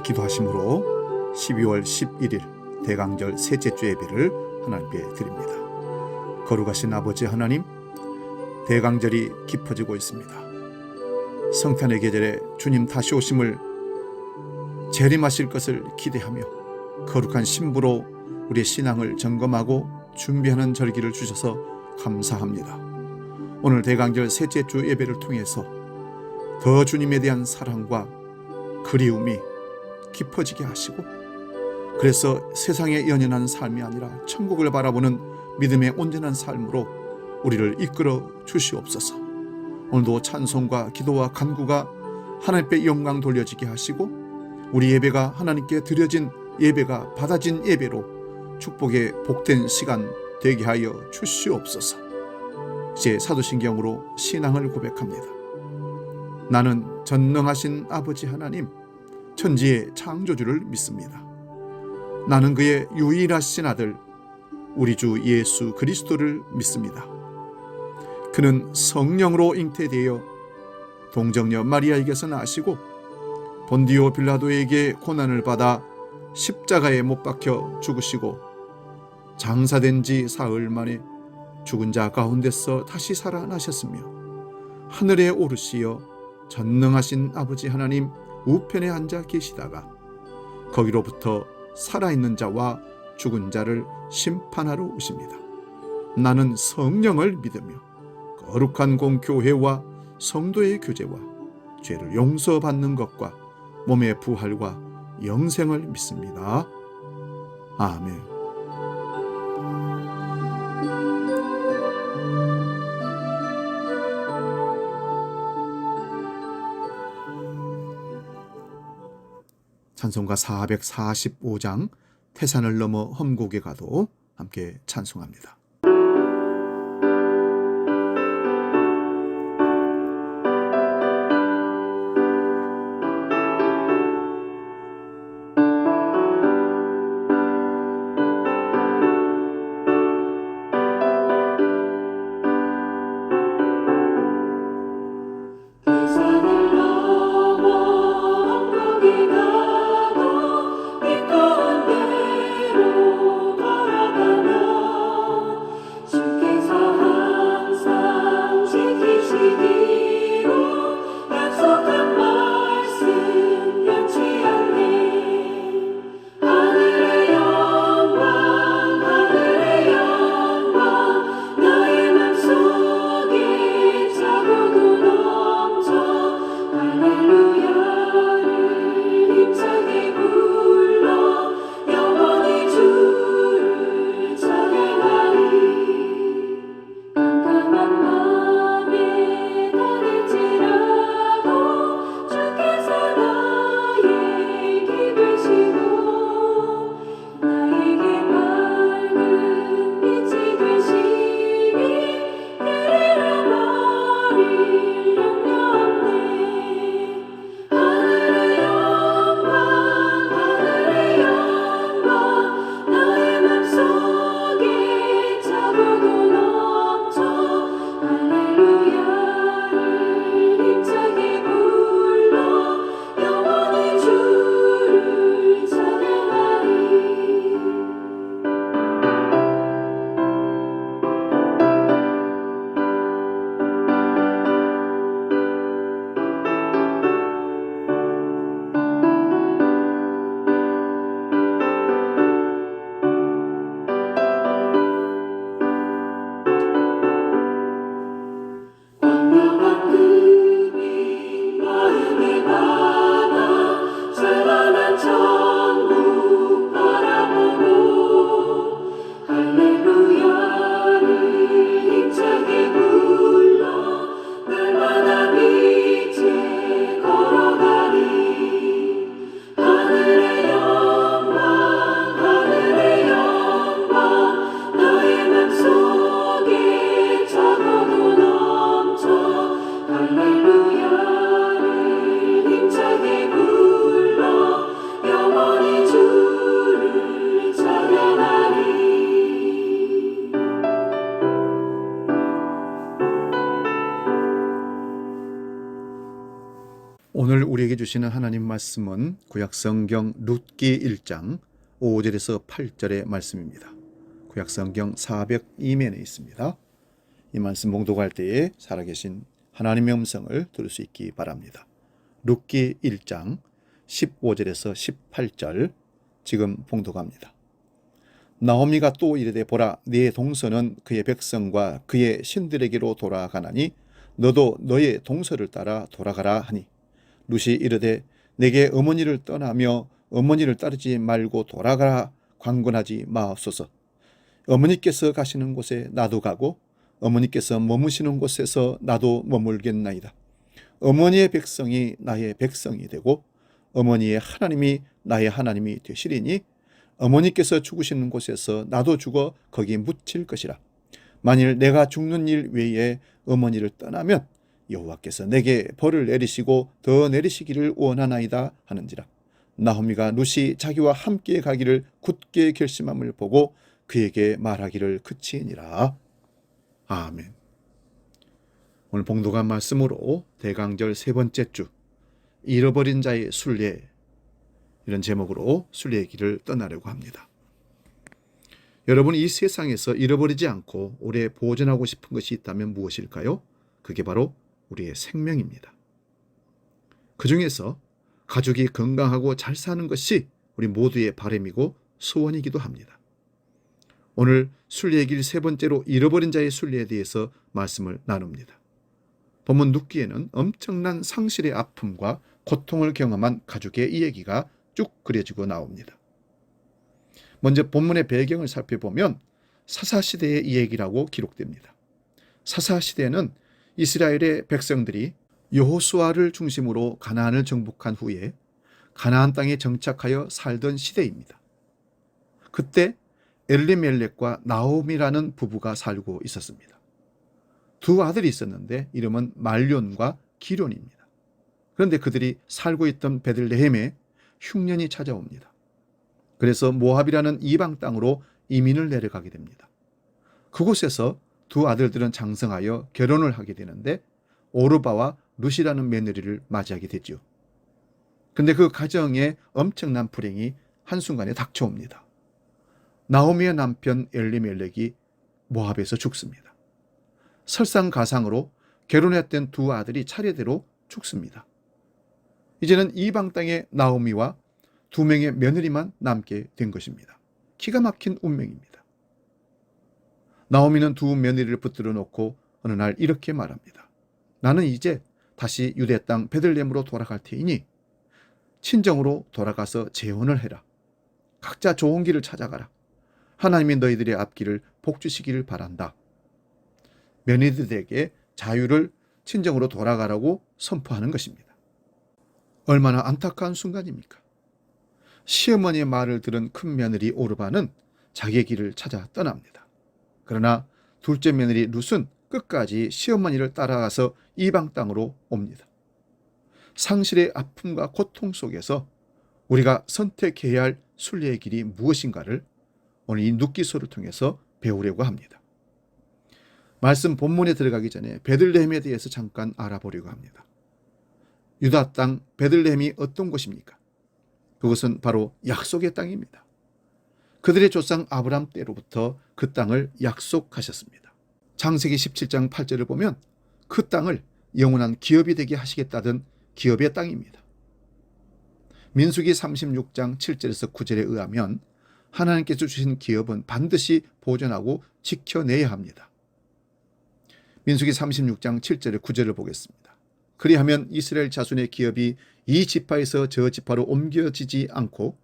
기도하심으로 12월 11일 대강절 셋째 주 예배를 하나님께 드립니다. 거룩하신 아버지 하나님, 대강절이 깊어지고 있습니다. 성탄의 계절에 주님 다시 오심을 재림하실 것을 기대하며 거룩한 신부로 우리의 신앙을 점검하고 준비하는 절기를 주셔서 감사합니다. 오늘 대강절 셋째 주 예배를 통해서 더 주님에 대한 사랑과 그리움이 깊어지게 하시고, 그래서 세상에 연연한 삶이 아니라 천국을 바라보는 믿음의 온전한 삶으로 우리를 이끌어 주시옵소서. 오늘도 찬송과 기도와 간구가 하나님께 영광 돌려지게 하시고, 우리 예배가 하나님께 드려진 예배가 받아진 예배로 축복의 복된 시간 되게 하여 주시옵소서. 이제 사도신경으로 신앙을 고백합니다. 나는 전능하신 아버지 하나님, 천지의 창조주를 믿습니다. 나는 그의 유일하신 아들 우리 주 예수 그리스도를 믿습니다. 그는 성령으로 잉태되어 동정녀 마리아에게서 나시고 본디오 빌라도에게 고난을 받아 십자가에 못 박혀 죽으시고 장사된 지 사흘 만에 죽은 자 가운데서 다시 살아나셨으며 하늘에 오르시어 전능하신 아버지 하나님 우편에 앉아 계시다가 거기로부터 살아있는 자와 죽은 자를 심판하러 오십니다. 나는 성령을 믿으며 거룩한 공교회와 성도의 교제와 죄를 용서받는 것과 몸의 부활과 영생을 믿습니다. 아멘. 찬송가 445장 태산을 넘어 험곡에 가도 함께 찬송합니다. 주시는 하나님 말씀은 구약성경 룻기 1장 5절에서 8절의 말씀입니다. 구약성경 402면에 있습니다. 이 말씀 봉독할 때에 살아계신 하나님의 음성을 들을 수 있기 바랍니다. 룻기 1장 15절에서 18절 지금 봉독합니다. 나오미가 또 이르되 보라, 네 동서는 그의 백성과 그의 신들에게로 돌아가나니 너도 너의 동서를 따라 돌아가라 하니, 룻이 이르되 내게 어머니를 떠나며 어머니를 따르지 말고 돌아가라 강권하지 마옵소서. 어머니께서 가시는 곳에 나도 가고 어머니께서 머무시는 곳에서 나도 머물겠나이다. 어머니의 백성이 나의 백성이 되고 어머니의 하나님이 나의 하나님이 되시리니 어머니께서 죽으시는 곳에서 나도 죽어 거기 묻힐 것이라. 만일 내가 죽는 일 외에 어머니를 떠나면 여호와께서 내게 벌을 내리시고 더 내리시기를 원하나이다 하는지라. 나오미가 룻이 자기와 함께 가기를 굳게 결심함을 보고 그에게 말하기를 그치니라. 아멘. 오늘 봉독한 말씀으로 대강절 세 번째 주 잃어버린 자의 순례, 이런 제목으로 순례의 길을 떠나려고 합니다. 여러분, 이 세상에서 잃어버리지 않고 오래 보존하고 싶은 것이 있다면 무엇일까요? 그게 바로 우리의 생명입니다. 그 중에서 가족이 건강하고 잘 사는 것이 우리 모두의 바람이고 소원이기도 합니다. 오늘 순례의 길 세 번째로 잃어버린 자의 순례에 대해서 말씀을 나눕니다. 본문 룻기에는 엄청난 상실의 아픔과 고통을 경험한 가족의 이야기가 쭉 그려지고 나옵니다. 먼저 본문의 배경을 살펴보면 사사시대의 이야기라고 기록됩니다. 사사시대는 이스라엘의 백성들이 여호수아를 중심으로 가나안을 정복한 후에 가나안 땅에 정착하여 살던 시대입니다. 그때 엘리멜렉과 나오미라는 부부가 살고 있었습니다. 두 아들이 있었는데 이름은 말론과 기론입니다. 그런데 그들이 살고 있던 베들레헴에 흉년이 찾아옵니다. 그래서 모압이라는 이방 땅으로 이민을 내려가게 됩니다. 그곳에서 두 아들들은 장성하여 결혼을 하게 되는데 오르바와 룻이라는 며느리를 맞이하게 되죠. 그런데 그 가정에 엄청난 불행이 한순간에 닥쳐옵니다. 나오미의 남편 엘리멜렉이 모압에서 죽습니다. 설상가상으로 결혼했던 두 아들이 차례대로 죽습니다. 이제는 이방 땅의 나오미와 두 명의 며느리만 남게 된 것입니다. 기가 막힌 운명입니다. 나오미는 두 며느리를 붙들어 놓고 어느 날 이렇게 말합니다. 나는 이제 다시 유대 땅 베들레헴으로 돌아갈 테이니 친정으로 돌아가서 재혼을 해라. 각자 좋은 길을 찾아가라. 하나님이 너희들의 앞길을 복주시기를 바란다. 며느리들에게 자유를 친정으로 돌아가라고 선포하는 것입니다. 얼마나 안타까운 순간입니까? 시어머니의 말을 들은 큰 며느리 오르바는 자기의 길을 찾아 떠납니다. 그러나 둘째 며느리 룻은 끝까지 시어머니를 따라가서 이방 땅으로 옵니다. 상실의 아픔과 고통 속에서 우리가 선택해야 할 순례의 길이 무엇인가를 오늘 이 룻기서를 통해서 배우려고 합니다. 말씀 본문에 들어가기 전에 베들레헴에 대해서 잠깐 알아보려고 합니다. 유다 땅 베들레헴이 어떤 곳입니까? 그것은 바로 약속의 땅입니다. 그들의 조상 아브람 때로부터 그 땅을 약속하셨습니다. 창세기 17장 8절을 보면 그 땅을 영원한 기업이 되게 하시겠다던 기업의 땅입니다. 민수기 36장 7절에서 9절에 의하면 하나님께서 주신 기업은 반드시 보존하고 지켜내야 합니다. 민수기 36장 7절에 9절을 보겠습니다. 그리하면 이스라엘 자손의 기업이 이 지파에서 저 지파로 옮겨지지 않고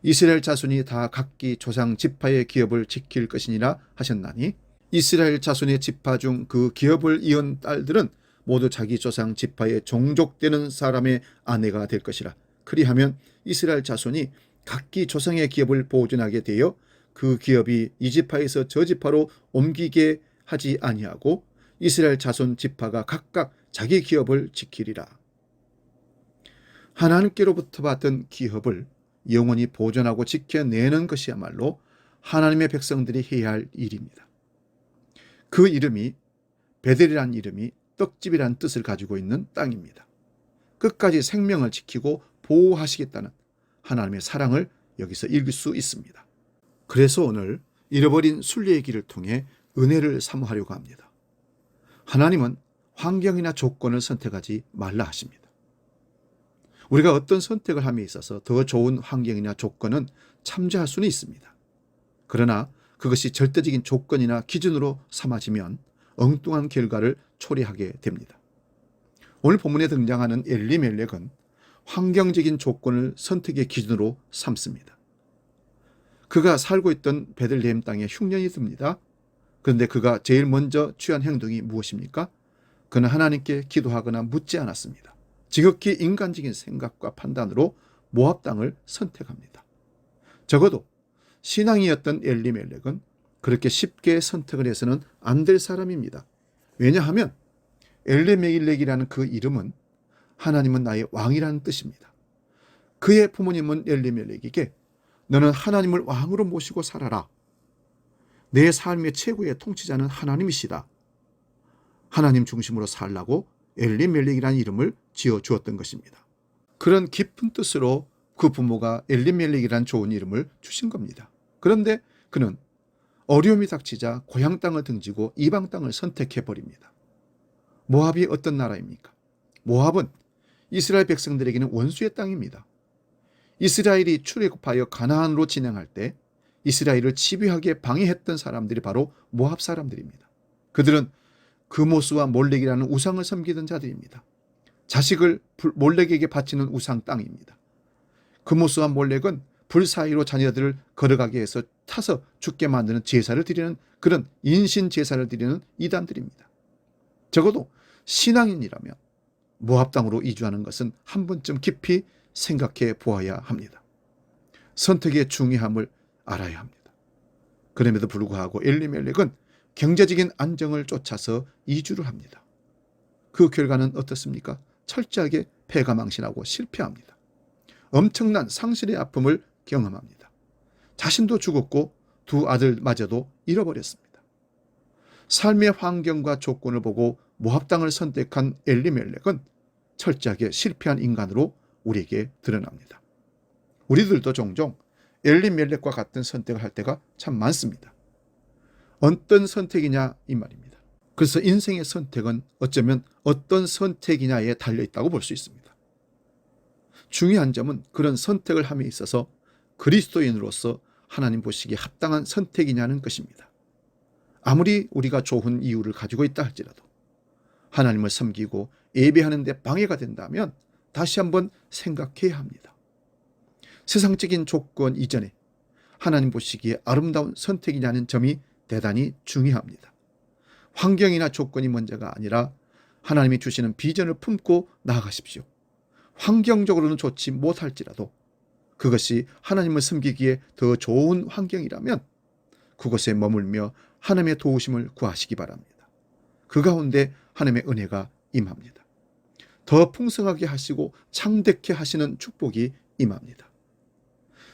이스라엘 자손이 다 각기 조상 지파의 기업을 지킬 것이니라 하셨나니, 이스라엘 자손의 지파 중 그 기업을 이은 딸들은 모두 자기 조상 지파에 종족되는 사람의 아내가 될 것이라. 그리하면 이스라엘 자손이 각기 조상의 기업을 보존하게 되어 그 기업이 이 지파에서 저 지파로 옮기게 하지 아니하고 이스라엘 자손 지파가 각각 자기 기업을 지키리라. 하나님께로부터 받은 기업을 영원히 보존하고 지켜내는 것이야말로 하나님의 백성들이 해야 할 일입니다. 그 이름이 베델이라는 이름이 떡집이라는 뜻을 가지고 있는 땅입니다. 끝까지 생명을 지키고 보호하시겠다는 하나님의 사랑을 여기서 읽을 수 있습니다. 그래서 오늘 잃어버린 순례의 길을 통해 은혜를 사모하려고 합니다. 하나님은 환경이나 조건을 선택하지 말라 하십니다. 우리가 어떤 선택을 함에 있어서 더 좋은 환경이나 조건은 참조할 수는 있습니다. 그러나 그것이 절대적인 조건이나 기준으로 삼아지면 엉뚱한 결과를 초래하게 됩니다. 오늘 본문에 등장하는 엘리멜렉은 환경적인 조건을 선택의 기준으로 삼습니다. 그가 살고 있던 베들레헴 땅에 흉년이 듭니다. 그런데 그가 제일 먼저 취한 행동이 무엇입니까? 그는 하나님께 기도하거나 묻지 않았습니다. 지극히 인간적인 생각과 판단으로 모압 땅을 선택합니다. 적어도 신앙이었던 엘리멜렉은 그렇게 쉽게 선택을 해서는 안 될 사람입니다. 왜냐하면 엘리멜렉이라는 그 이름은 하나님은 나의 왕이라는 뜻입니다. 그의 부모님은 엘리멜렉에게 너는 하나님을 왕으로 모시고 살아라. 내 삶의 최고의 통치자는 하나님이시다. 하나님 중심으로 살라고 엘리멜렉이라는 이름을 지어주었던 것입니다. 그런 깊은 뜻으로 그 부모가 엘리멜렉이라는 좋은 이름을 주신 겁니다. 그런데 그는 어려움이 닥치자 고향 땅을 등지고 이방 땅을 선택해버립니다. 모압이 어떤 나라입니까? 모압은 이스라엘 백성들에게는 원수의 땅입니다. 이스라엘이 출애굽하여 가나안으로 진행할 때 이스라엘을 지배하게 방해했던 사람들이 바로 모압 사람들입니다. 그들은 그모스와 몰렉이라는 우상을 섬기던 자들입니다. 자식을 몰렉에게 바치는 우상 땅입니다. 그모스와 몰렉은 불 사이로 자녀들을 걸어가게 해서 타서 죽게 만드는 제사를 드리는 그런 인신 제사를 드리는 이단들입니다. 적어도 신앙인이라면 모압 땅으로 이주하는 것은 한 번쯤 깊이 생각해 보아야 합니다. 선택의 중요함을 알아야 합니다. 그럼에도 불구하고 엘리멜렉은 경제적인 안정을 쫓아서 이주를 합니다. 그 결과는 어떻습니까? 철저하게 패가망신하고 실패합니다. 엄청난 상실의 아픔을 경험합니다. 자신도 죽었고 두 아들마저도 잃어버렸습니다. 삶의 환경과 조건을 보고 모압 땅을 선택한 엘리멜렉은 철저하게 실패한 인간으로 우리에게 드러납니다. 우리들도 종종 엘리멜렉과 같은 선택을 할 때가 참 많습니다. 어떤 선택이냐 이 말입니다. 그래서 인생의 선택은 어쩌면 어떤 선택이냐에 달려있다고 볼 수 있습니다. 중요한 점은 그런 선택을 함에 있어서 그리스도인으로서 하나님 보시기에 합당한 선택이냐는 것입니다. 아무리 우리가 좋은 이유를 가지고 있다 할지라도 하나님을 섬기고 예배하는 데 방해가 된다면 다시 한번 생각해야 합니다. 세상적인 조건 이전에 하나님 보시기에 아름다운 선택이냐는 점이 대단히 중요합니다. 환경이나 조건이 문제가 아니라 하나님이 주시는 비전을 품고 나아가십시오. 환경적으로는 좋지 못할지라도 그것이 하나님을 섬기기에 더 좋은 환경이라면 그곳에 머물며 하나님의 도우심을 구하시기 바랍니다. 그 가운데 하나님의 은혜가 임합니다. 더 풍성하게 하시고 창대케 하시는 축복이 임합니다.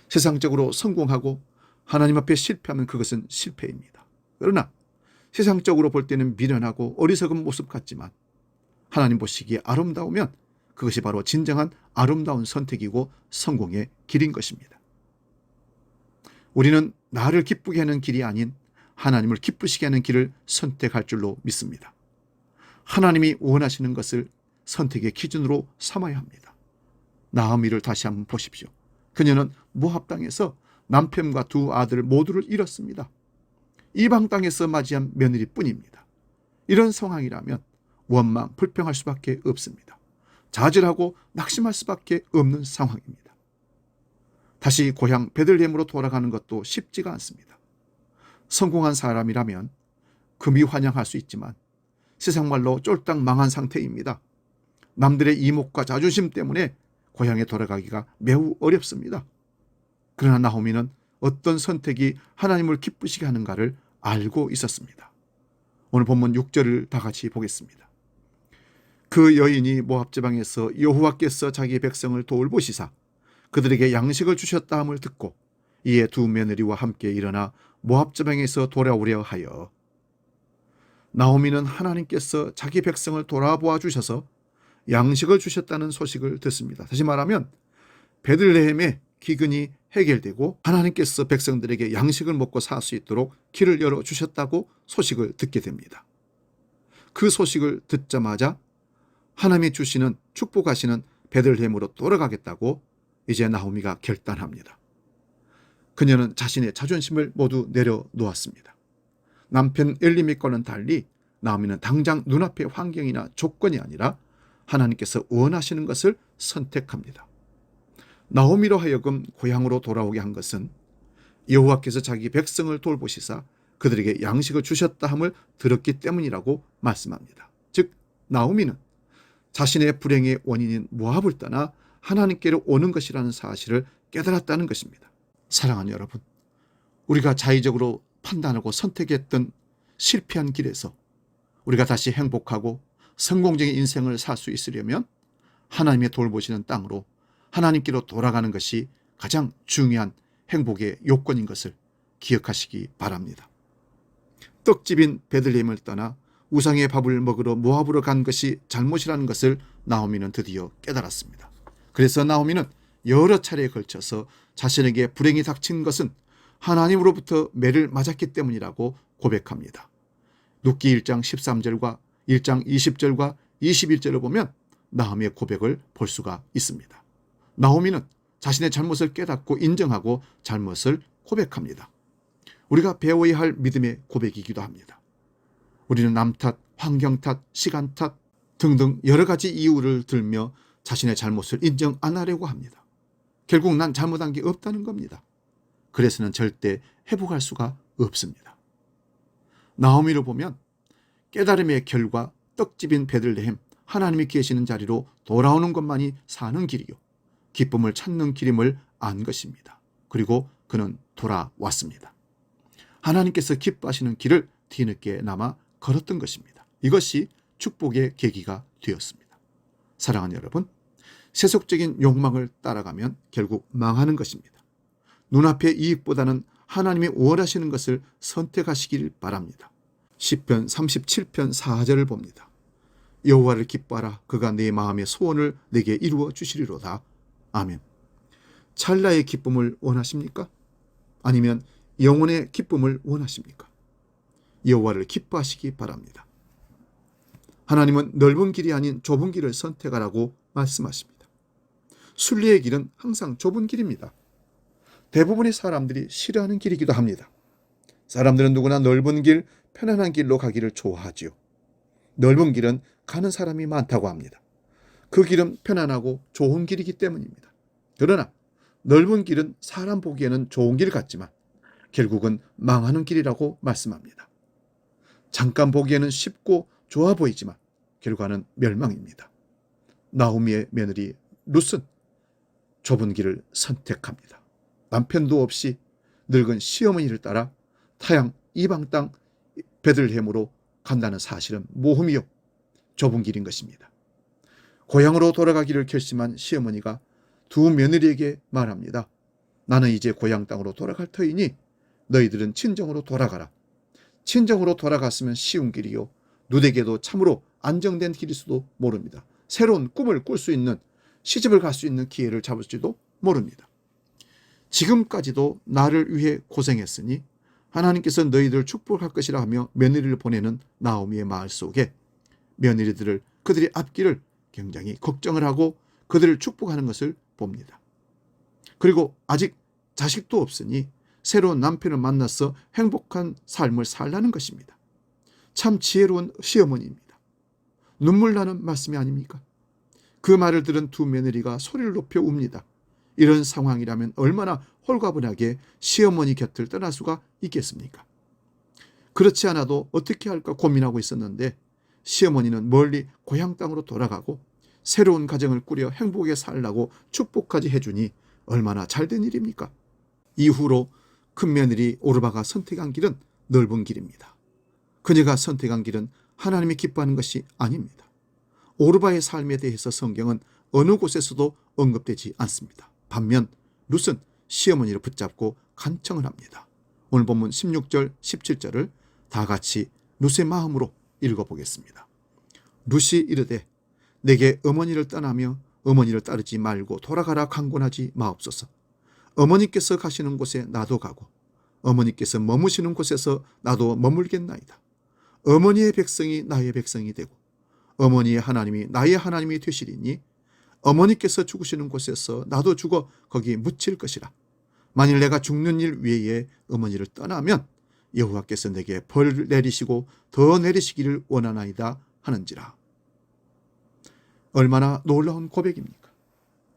세상적으로 성공하고 하나님 앞에 실패하면 그것은 실패입니다. 그러나 세상적으로 볼 때는 미련하고 어리석은 모습 같지만 하나님 보시기에 아름다우면 그것이 바로 진정한 아름다운 선택이고 성공의 길인 것입니다. 우리는 나를 기쁘게 하는 길이 아닌 하나님을 기쁘시게 하는 길을 선택할 줄로 믿습니다. 하나님이 원하시는 것을 선택의 기준으로 삼아야 합니다. 나오미를 다시 한번 보십시오. 그녀는 모압 땅에서 남편과 두 아들 모두를 잃었습니다. 이방 땅에서 맞이한 며느리뿐입니다. 이런 상황이라면 원망, 불평할 수밖에 없습니다. 좌절하고 낙심할 수밖에 없는 상황입니다. 다시 고향 베들레헴으로 돌아가는 것도 쉽지가 않습니다. 성공한 사람이라면 금이 환영할 수 있지만 세상 말로 쫄딱 망한 상태입니다. 남들의 이목과 자존심 때문에 고향에 돌아가기가 매우 어렵습니다. 그러나 나오미는 어떤 선택이 하나님을 기쁘시게 하는가를 알고 있었습니다. 오늘 본문 6절을 다 같이 보겠습니다. 그 여인이 모압 지방에서 여호와께서 자기 백성을 돌보시사 그들에게 양식을 주셨다 함을 듣고 이에 두 며느리와 함께 일어나 모압 지방에서 돌아오려 하여 나오미는 하나님께서 자기 백성을 돌아보아 주셔서 양식을 주셨다는 소식을 듣습니다. 다시 말하면 베들레헴의 기근이 해결되고 하나님께서 백성들에게 양식을 먹고 살 수 있도록 길을 열어주셨다고 소식을 듣게 됩니다. 그 소식을 듣자마자 하나님이 주시는 축복하시는 베들레헴으로 돌아가겠다고 이제 나오미가 결단합니다. 그녀는 자신의 자존심을 모두 내려놓았습니다. 남편 엘리멜렉과는 달리 나오미는 당장 눈앞의 환경이나 조건이 아니라 하나님께서 원하시는 것을 선택합니다. 나오미로 하여금 고향으로 돌아오게 한 것은 여호와께서 자기 백성을 돌보시사 그들에게 양식을 주셨다 함을 들었기 때문이라고 말씀합니다. 즉 나오미는 자신의 불행의 원인인 모압을 떠나 하나님께로 오는 것이라는 사실을 깨달았다는 것입니다. 사랑하는 여러분, 우리가 자의적으로 판단하고 선택했던 실패한 길에서 우리가 다시 행복하고 성공적인 인생을 살 수 있으려면 하나님의 돌보시는 땅으로 하나님께로 돌아가는 것이 가장 중요한 행복의 요건인 것을 기억하시기 바랍니다. 떡집인 베들레헴을 떠나 우상의 밥을 먹으러 모압으로 간 것이 잘못이라는 것을 나오미는 드디어 깨달았습니다. 그래서 나오미는 여러 차례에 걸쳐서 자신에게 불행이 닥친 것은 하나님으로부터 매를 맞았기 때문이라고 고백합니다. 룻기 1장 13절과 1장 20절과 21절을 보면 나오미의 고백을 볼 수가 있습니다. 나오미는 자신의 잘못을 깨닫고 인정하고 잘못을 고백합니다. 우리가 배워야 할 믿음의 고백이기도 합니다. 우리는 남 탓, 환경 탓, 시간 탓 등등 여러 가지 이유를 들며 자신의 잘못을 인정 안 하려고 합니다. 결국 난 잘못한 게 없다는 겁니다. 그래서는 절대 회복할 수가 없습니다. 나오미를 보면 깨달음의 결과 떡집인 베들레헴, 하나님이 계시는 자리로 돌아오는 것만이 사는 길이요 기쁨을 찾는 길임을 안 것입니다. 그리고 그는 돌아왔습니다. 하나님께서 기뻐하시는 길을 뒤늦게나마 걸었던 것입니다. 이것이 축복의 계기가 되었습니다. 사랑하는 여러분, 세속적인 욕망을 따라가면 결국 망하는 것입니다. 눈앞의 이익보다는 하나님이 원하시는 것을 선택하시길 바랍니다. 시편 37편 4절을 봅니다. 여호와를 기뻐하라. 그가 내 마음의 소원을 내게 이루어 주시리로다. 아멘. 찰나의 기쁨을 원하십니까? 아니면 영혼의 기쁨을 원하십니까? 여호와를 기뻐하시기 바랍니다. 하나님은 넓은 길이 아닌 좁은 길을 선택하라고 말씀하십니다. 순리의 길은 항상 좁은 길입니다. 대부분의 사람들이 싫어하는 길이기도 합니다. 사람들은 누구나 넓은 길, 편안한 길로 가기를 좋아하지요. 넓은 길은 가는 사람이 많다고 합니다. 그 길은 편안하고 좋은 길이기 때문입니다. 그러나 넓은 길은 사람 보기에는 좋은 길 같지만 결국은 망하는 길이라고 말씀합니다. 잠깐 보기에는 쉽고 좋아 보이지만 결과는 멸망입니다. 나오미의 며느리 룻은 좁은 길을 선택합니다. 남편도 없이 늙은 시어머니를 따라 타양 이방 땅 베들레헴으로 간다는 사실은 모험이요 좁은 길인 것입니다. 고향으로 돌아가기를 결심한 시어머니가 두 며느리에게 말합니다. 나는 이제 고향 땅으로 돌아갈 터이니 너희들은 친정으로 돌아가라. 친정으로 돌아갔으면 쉬운 길이요 누대에게도 참으로 안정된 길일지도 모릅니다. 새로운 꿈을 꿀 수 있는 시집을 갈 수 있는 기회를 잡을지도 모릅니다. 지금까지도 나를 위해 고생했으니 하나님께서 너희들을 축복할 것이라 하며 며느리를 보내는 나오미의 마을 속에 며느리들을 그들의 앞길을 굉장히 걱정을 하고 그들을 축복하는 것을 봅니다. 그리고 아직 자식도 없으니 새로운 남편을 만나서 행복한 삶을 살라는 것입니다. 참 지혜로운 시어머니입니다. 눈물 나는 말씀이 아닙니까? 그 말을 들은 두 며느리가 소리를 높여 웁니다. 이런 상황이라면 얼마나 홀가분하게 시어머니 곁을 떠날 수가 있겠습니까? 그렇지 않아도 어떻게 할까 고민하고 있었는데 시어머니는 멀리 고향 땅으로 돌아가고 새로운 가정을 꾸려 행복하게 살라고 축복까지 해주니 얼마나 잘된 일입니까? 이후로 큰며느리 오르바가 선택한 길은 넓은 길입니다. 그녀가 선택한 길은 하나님이 기뻐하는 것이 아닙니다. 오르바의 삶에 대해서 성경은 어느 곳에서도 언급되지 않습니다. 반면 룻은 시어머니를 붙잡고 간청을 합니다. 오늘 본문 16절, 17절을 다 같이 룻의 마음으로 읽어보겠습니다. 룻이 이르되 내게 어머니를 떠나며 어머니를 따르지 말고 돌아가라 강권하지 마옵소서. 어머니께서 가시는 곳에 나도 가고 어머니께서 머무시는 곳에서 나도 머물겠나이다. 어머니의 백성이 나의 백성이 되고 어머니의 하나님이 나의 하나님이 되시리니 어머니께서 죽으시는 곳에서 나도 죽어 거기 묻힐 것이라. 만일 내가 죽는 일 외에 어머니를 떠나면 여호와께서 내게 벌을 내리시고 더 내리시기를 원하나이다 하는지라. 얼마나 놀라운 고백입니까?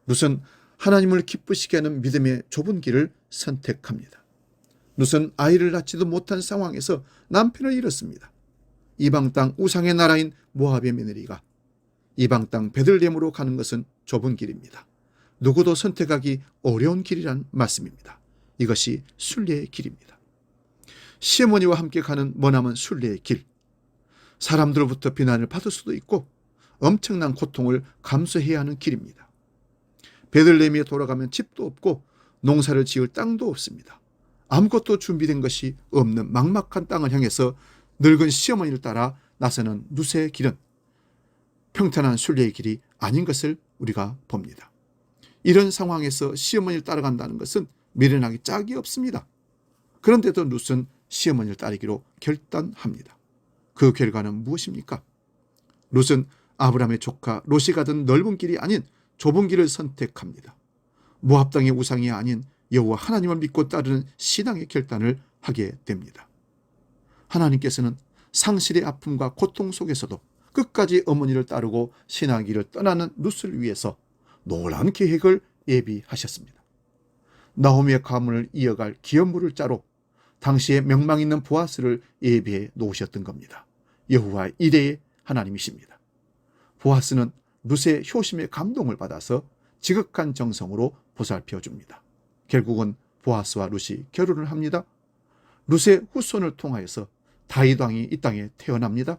룻은 하나님을 기쁘시게 하는 믿음의 좁은 길을 선택합니다. 룻은 아이를 낳지도 못한 상황에서 남편을 잃었습니다. 이방 땅 우상의 나라인 모압의 며느리가 이방 땅 베들레헴으로 가는 것은 좁은 길입니다. 누구도 선택하기 어려운 길이란 말씀입니다. 이것이 순례의 길입니다. 시어머니와 함께 가는 머나먼 순례의 길. 사람들로부터 비난을 받을 수도 있고 엄청난 고통을 감수해야 하는 길입니다. 베들레헴에 돌아가면 집도 없고 농사를 지을 땅도 없습니다. 아무것도 준비된 것이 없는 막막한 땅을 향해서 늙은 시어머니를 따라 나서는 룻의 길은 평탄한 순례의 길이 아닌 것을 우리가 봅니다. 이런 상황에서 시어머니를 따라간다는 것은 미련하기 짝이 없습니다. 그런데도 룻은 시어머니를 따르기로 결단합니다. 그 결과는 무엇입니까? 룻은 아브라함의 조카 롯이 가던 넓은 길이 아닌 좁은 길을 선택합니다. 모압 땅의 우상이 아닌 여호와 하나님을 믿고 따르는 신앙의 결단을 하게 됩니다. 하나님께서는 상실의 아픔과 고통 속에서도 끝까지 어머니를 따르고 신앙의 길을 떠나는 룻을 위해서 놀라운 계획을 예비하셨습니다. 나오미의 가문을 이어갈 기업물을 짜로 당시에 명망 있는 보아스를 예비해 놓으셨던 겁니다. 여호와 이레의 하나님이십니다. 보아스는 룻의 효심에 감동을 받아서 지극한 정성으로 보살펴 줍니다. 결국은 보아스와 룻이 결혼을 합니다. 룻의 후손을 통하여서 다윗 왕이 이 땅에 태어납니다.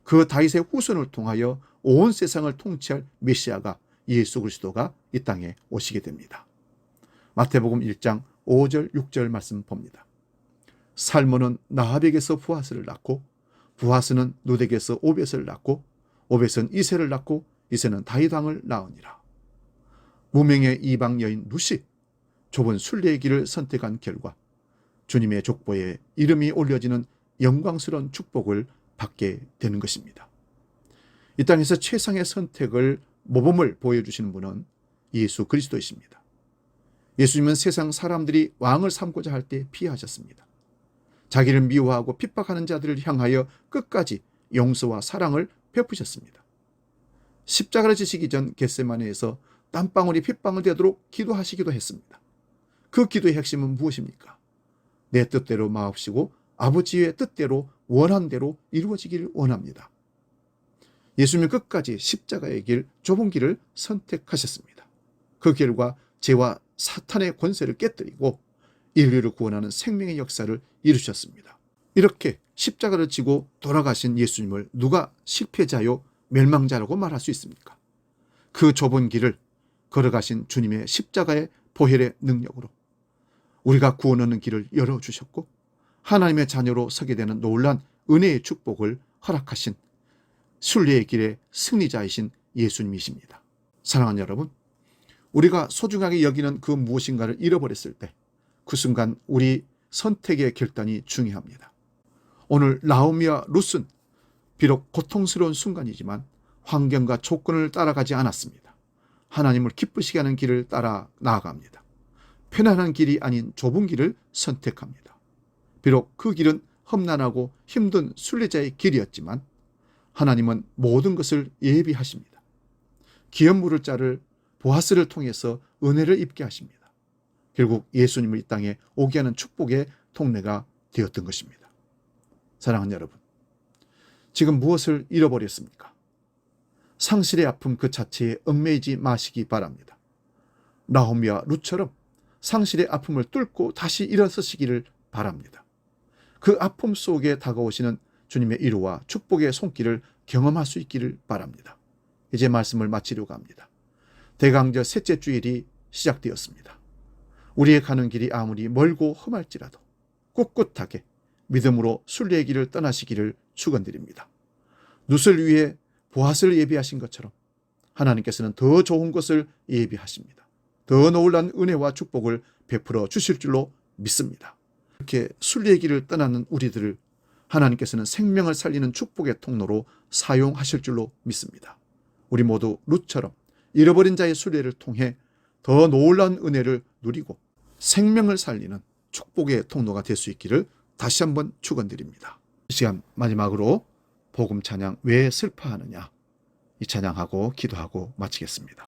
그 다윗의 후손을 통하여 온 세상을 통치할 메시아가 예수 그리스도가 이 땅에 오시게 됩니다. 마태복음 1장 5절 6절 말씀 봅니다. 살몬은 나합에게서 부하스를 낳고 부하스는 룻에게서 오벳을 낳고 오벳은 이새를 낳고 이새는 다윗 왕을 낳으니라. 무명의 이방 여인 룻이 좁은 순례의 길을 선택한 결과 주님의 족보에 이름이 올려지는 영광스러운 축복을 받게 되는 것입니다. 이 땅에서 최상의 선택을 모범을 보여주시는 분은 예수 그리스도이십니다. 예수님은 세상 사람들이 왕을 삼고자 할 때 피하셨습니다. 자기를 미워하고 핍박하는 자들을 향하여 끝까지 용서와 사랑을 베푸셨습니다. 십자가를 지시기 전 겟세마네에서 땀방울이 핏방울 되도록 기도하시기도 했습니다. 그 기도의 핵심은 무엇입니까? 내 뜻대로 마옵시고 아버지의 뜻대로 원한 대로 이루어지기를 원합니다. 예수님은 끝까지 십자가의 길, 좁은 길을 선택하셨습니다. 그 결과 죄와 사탄의 권세를 깨뜨리고 인류를 구원하는 생명의 역사를 이루셨습니다. 이렇게 십자가를 지고 돌아가신 예수님을 누가 실패자요 멸망자라고 말할 수 있습니까? 그 좁은 길을 걸어가신 주님의 십자가의 보혈의 능력으로 우리가 구원 얻는 길을 열어주셨고 하나님의 자녀로 서게 되는 놀라운 은혜의 축복을 허락하신 순례의 길의 승리자이신 예수님이십니다. 사랑하는 여러분, 우리가 소중하게 여기는 그 무엇인가를 잃어버렸을 때 그 순간 우리 선택의 결단이 중요합니다. 오늘 나오미와 룻은 비록 고통스러운 순간이지만 환경과 조건을 따라가지 않았습니다. 하나님을 기쁘시게 하는 길을 따라 나아갑니다. 편안한 길이 아닌 좁은 길을 선택합니다. 비록 그 길은 험난하고 힘든 순례자의 길이었지만 하나님은 모든 것을 예비하십니다. 기업물을 자를 보아스를 통해서 은혜를 입게 하십니다. 결국 예수님을 이 땅에 오게 하는 축복의 통로가 되었던 것입니다. 사랑하는 여러분, 지금 무엇을 잃어버렸습니까? 상실의 아픔 그 자체에 얽매이지 마시기 바랍니다. 나오미와 룻처럼 상실의 아픔을 뚫고 다시 일어서시기를 바랍니다. 그 아픔 속에 다가오시는 주님의 위로와 축복의 손길을 경험할 수 있기를 바랍니다. 이제 말씀을 마치려고 합니다. 대강절 셋째 주일이 시작되었습니다. 우리의 가는 길이 아무리 멀고 험할지라도 꿋꿋하게 믿음으로 순례의 길을 떠나시기를 축원드립니다. 룻을 위해 보아스를 예비하신 것처럼 하나님께서는 더 좋은 것을 예비하십니다. 더 놀라운 은혜와 축복을 베풀어 주실 줄로 믿습니다. 이렇게 순례길을 떠나는 우리들을 하나님께서는 생명을 살리는 축복의 통로로 사용하실 줄로 믿습니다. 우리 모두 룻처럼 잃어버린 자의 순례를 통해 더 놀라운 은혜를 누리고 생명을 살리는 축복의 통로가 될 수 있기를 다시 한번 축원드립니다. 이 시간 마지막으로 복음 찬양 왜 슬퍼하느냐, 이 찬양하고 기도하고 마치겠습니다.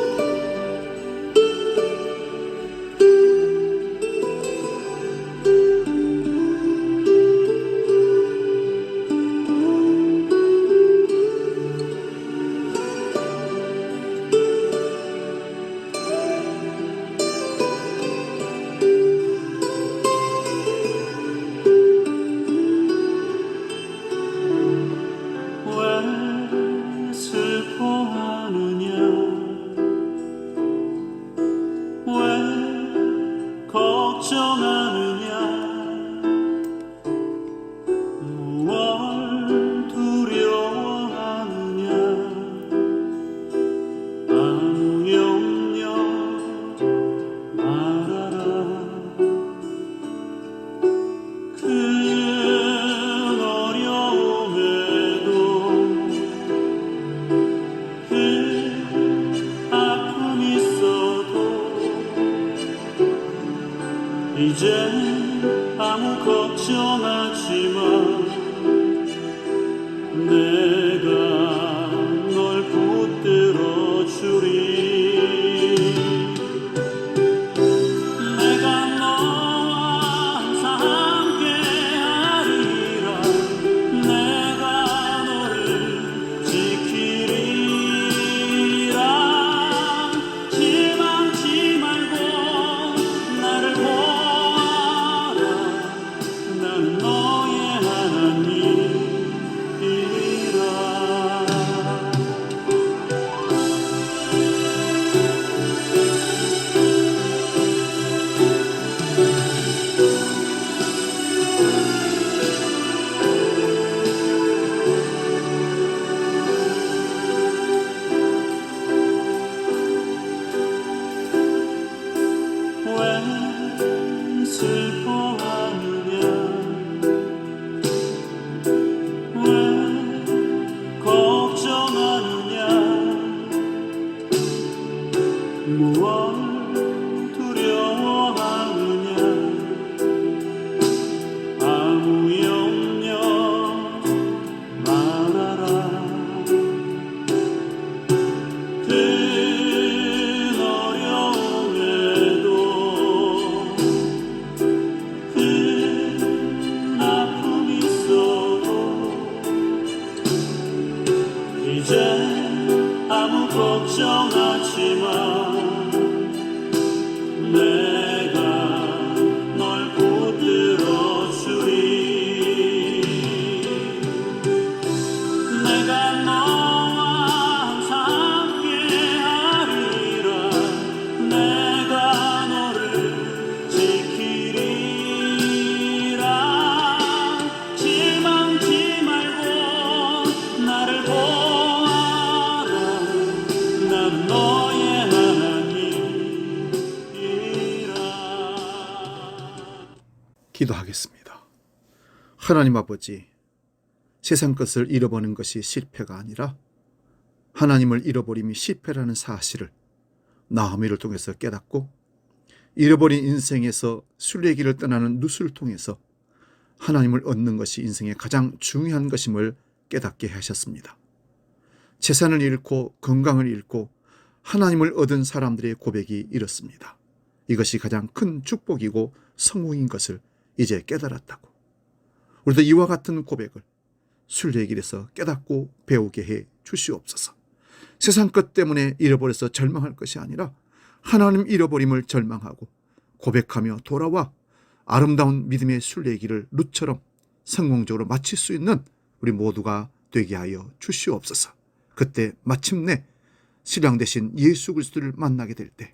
이제 아무 걱정하지 마. 내가 널 붙들어 주리. 내가 너와 항상 함께 하리라. 내가 너를 지키리라. 실망치 말고 나를 보아라. 나는 너의 하나님이라. 왜 슬퍼하느냐. 왜 걱정하느냐. 무얼 두려워하느냐. 아무 염려 말아라. 큰 어려움에도 큰 아픔이 있어도 이제 아무 걱정하지 마. 내가 널 붙들어 주리. 내가 너와 항상 함께 하리라. 내가 너를 지키리라. 실망치 말고 나를 보아라. 나는 너의 하나님이라. 기도하겠습니다. 하나님 아버지, 세상 것을 잃어버리는 것이 실패가 아니라 하나님을 잃어버림이 실패라는 사실을 나오미를 통해서 깨닫고 잃어버린 인생에서 순례길을 떠나는 룻을 통해서 하나님을 얻는 것이 인생의 가장 중요한 것임을 깨닫게 하셨습니다. 재산을 잃고 건강을 잃고 하나님을 얻은 사람들의 고백이 이렇습니다. 이것이 가장 큰 축복이고 성공인 것을 이제 깨달았다고. 우리도 이와 같은 고백을 순례길에서 깨닫고 배우게 해 주시옵소서. 세상 것 때문에 잃어버려서 절망할 것이 아니라 하나님 잃어버림을 절망하고 고백하며 돌아와 아름다운 믿음의 순례길을 룻처럼 성공적으로 마칠 수 있는 우리 모두가 되게 하여 주시옵소서. 그때 마침내 신랑 되신 예수 그리스도를 만나게 될 때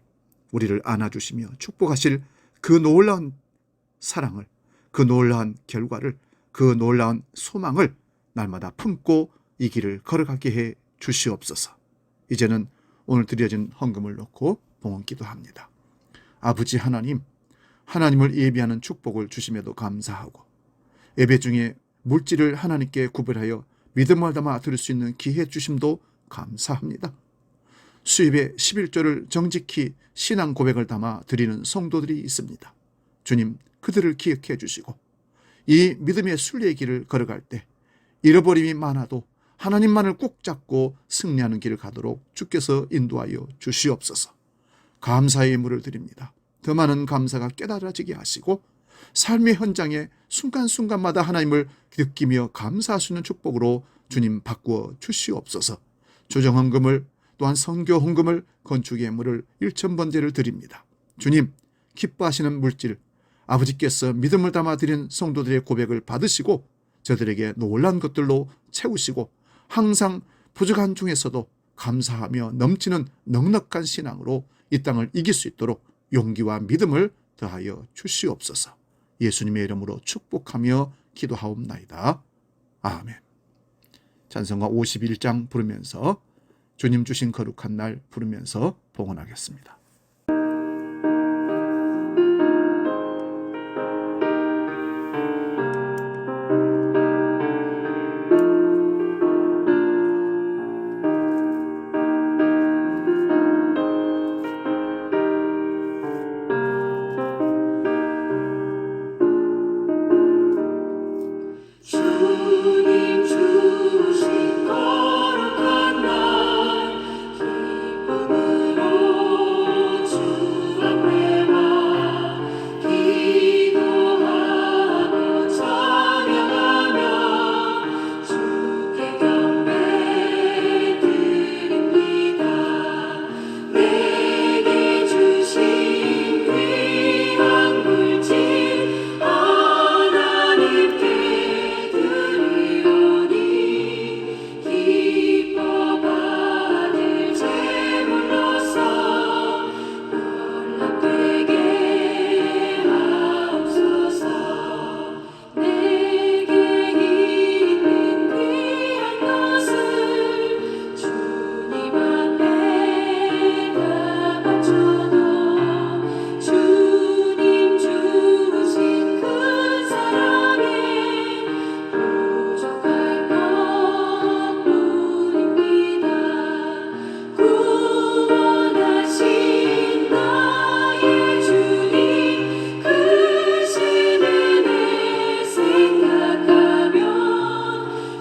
우리를 안아주시며 축복하실 그 놀라운 사랑을, 그 놀라운 결과를, 그 놀라운 소망을 날마다 품고 이 길을 걸어가게 해 주시옵소서. 이제는 오늘 드려진 헌금을 넣고 봉헌 기도합니다. 아버지 하나님, 하나님을 예배하는 축복을 주심에도 감사하고 예배 중에 물질을 하나님께 구별하여 믿음을 담아 드릴 수 있는 기회 주심도 감사합니다. 수입의 11조를 정직히 신앙 고백을 담아 드리는 성도들이 있습니다. 주님, 그들을 기억해 주시고 이 믿음의 순례의 길을 걸어갈 때 잃어버림이 많아도 하나님만을 꼭 잡고 승리하는 길을 가도록 주께서 인도하여 주시옵소서. 감사의 예물을 드립니다. 더 많은 감사가 깨달아지게 하시고 삶의 현장에 순간순간마다 하나님을 느끼며 감사할 수 있는 축복으로 주님 바꾸어 주시옵소서. 조정헌금을 또한 선교헌금을 건축의 예물을 1,000번제를 드립니다. 주님, 기뻐하시는 물질 아버지께서 믿음을 담아 드린 성도들의 고백을 받으시고 저들에게 놀란 것들로 채우시고 항상 부족한 중에서도 감사하며 넘치는 넉넉한 신앙으로 이 땅을 이길 수 있도록 용기와 믿음을 더하여 주시옵소서. 예수님의 이름으로 축복하며 기도하옵나이다. 아멘. 찬송가 51장 부르면서 주님 주신 거룩한 날 부르면서 봉헌하겠습니다. 주님 주신 거룩한 날 기쁨으로 주 앞에 와 기도하고 찬양하며 주께 경배 드립니다. 내게 주신 귀한 물질 하나님께 드리오니 기뻐 받을 제물로서 연락되게 하옵소서. 내게 있는 귀한 것을 주님 앞에 다 바쳐도 주님 주신 큰 사랑에 부족할 것뿐입니다. 구원하신 나의 주님 크신 은혜 생각하며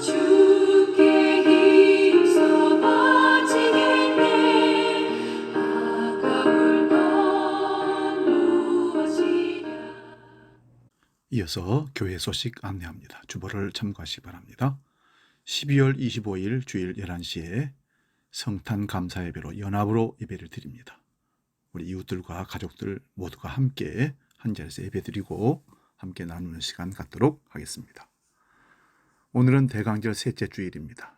주께 힘써 바치겠네. 아까울 건 무엇이랴. 이어서 교회 소식 안내합니다. 주보를 참고하시기 바랍니다. 12월 25일 주일 11시에 성탄 감사 예배로 연합으로 예배를 드립니다. 우리 이웃들과 가족들 모두가 함께 한 자리에서 예배 드리고 함께 나누는 시간 갖도록 하겠습니다. 오늘은 대강절 셋째 주일입니다.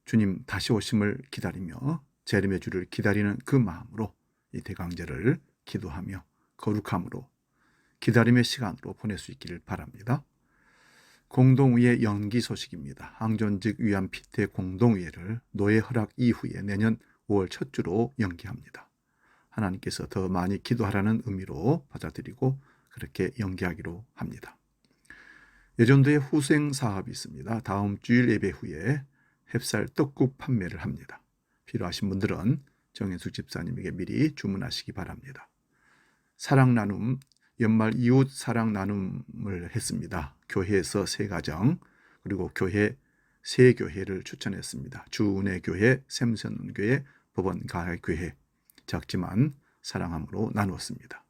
주님 다시 오심을 기다리며 재림의 주를 기다리는 그 마음으로 이 대강절을 기도하며 거룩함으로 기다림의 시간으로 보낼 수 있기를 바랍니다. 공동의회 연기 소식입니다. 항존직 위안 피태 공동의회를 노예 허락 이후에 내년 5월 첫 주로 연기합니다. 하나님께서 더 많이 기도하라는 의미로 받아들이고 그렇게 연기하기로 합니다. 예전도에 후생 사업이 있습니다. 다음 주일 예배 후에 햅쌀 떡국 판매를 합니다. 필요하신 분들은 정현숙 집사님에게 미리 주문하시기 바랍니다. 사랑 나눔, 연말 이웃 사랑 나눔을 했습니다. 교회에서 3가정 그리고 교회 3교회를 추천했습니다. 주은혜교회, 샘선교회, 법원가해교회 작지만 사랑함으로 나누었습니다.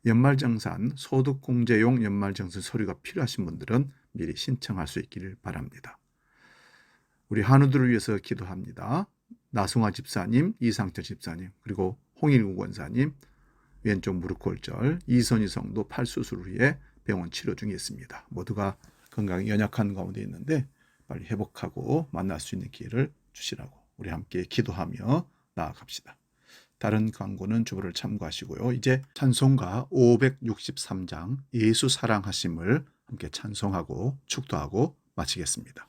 연말정산, 소득공제용 연말정산 서류가 필요하신 분들은 미리 신청할 수 있기를 바랍니다. 우리 한우들을 위해서 기도합니다. 나승화 집사님, 이상철 집사님, 그리고 홍일구 권사님, 왼쪽 무릎 골절, 이선희 성도 팔수술 후에 병원 치료 중에 있습니다. 모두가 건강이 연약한 가운데 있는데 빨리 회복하고 만날 수 있는 기회를 주시라고 우리 함께 기도하며 나아갑시다. 다른 광고는 주보를 참고하시고요. 이제 찬송가 563장 예수 사랑하심을 함께 찬송하고 축도하고 마치겠습니다.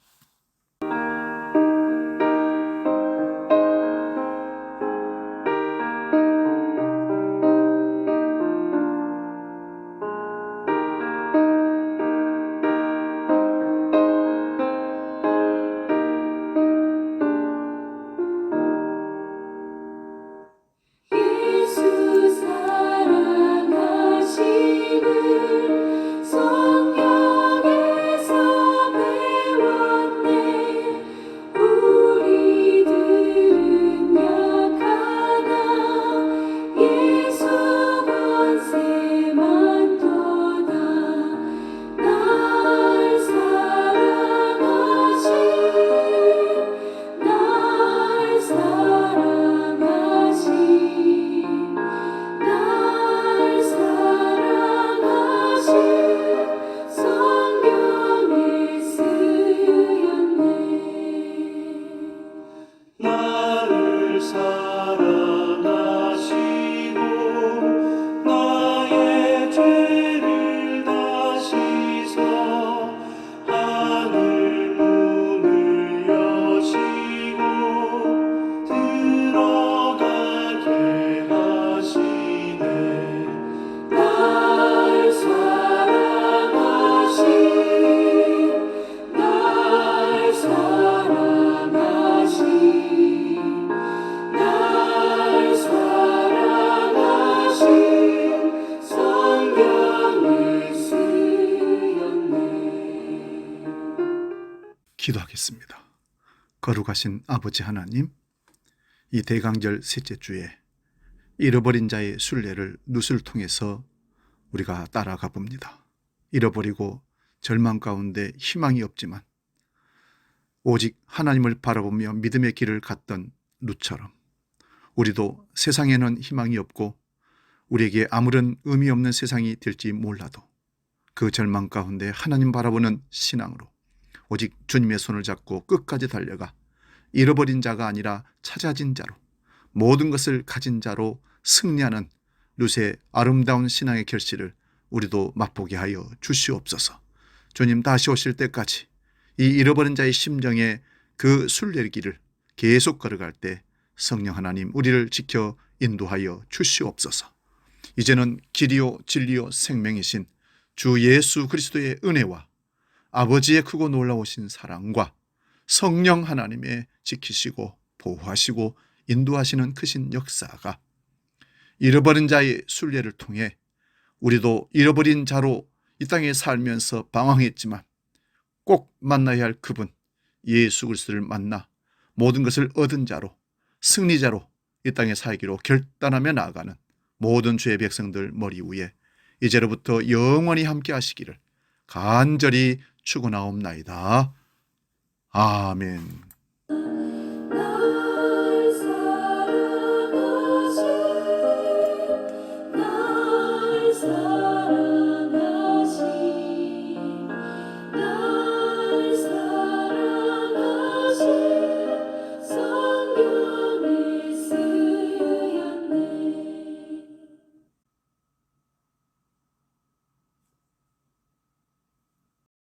기도하겠습니다. 거룩하신 아버지 하나님, 이 대강절 셋째 주에 잃어버린 자의 순례를 룻을 통해서 우리가 따라가 봅니다. 잃어버리고 절망 가운데 희망이 없지만 오직 하나님을 바라보며 믿음의 길을 갔던 룻처럼 우리도 세상에는 희망이 없고 우리에게 아무런 의미 없는 세상이 될지 몰라도 그 절망 가운데 하나님 바라보는 신앙으로 오직 주님의 손을 잡고 끝까지 달려가 잃어버린 자가 아니라 찾아진 자로 모든 것을 가진 자로 승리하는 룻의 아름다운 신앙의 결실을 우리도 맛보게 하여 주시옵소서. 주님 다시 오실 때까지 이 잃어버린 자의 심정에 그 순례길을 계속 걸어갈 때 성령 하나님 우리를 지켜 인도하여 주시옵소서. 이제는 길이요 진리요 생명이신 주 예수 그리스도의 은혜와 아버지의 크고 놀라우신 사랑과 성령 하나님의 지키시고 보호하시고 인도하시는 크신 역사가 잃어버린 자의 순례를 통해 우리도 잃어버린 자로 이 땅에 살면서 방황했지만 꼭 만나야 할 그분 예수 그리스도를 만나 모든 것을 얻은 자로 승리자로 이 땅에 살기로 결단하며 나아가는 모든 주의 백성들 머리 위에 이제로부터 영원히 함께 하시기를 간절히 축원하옵나이다. 아멘.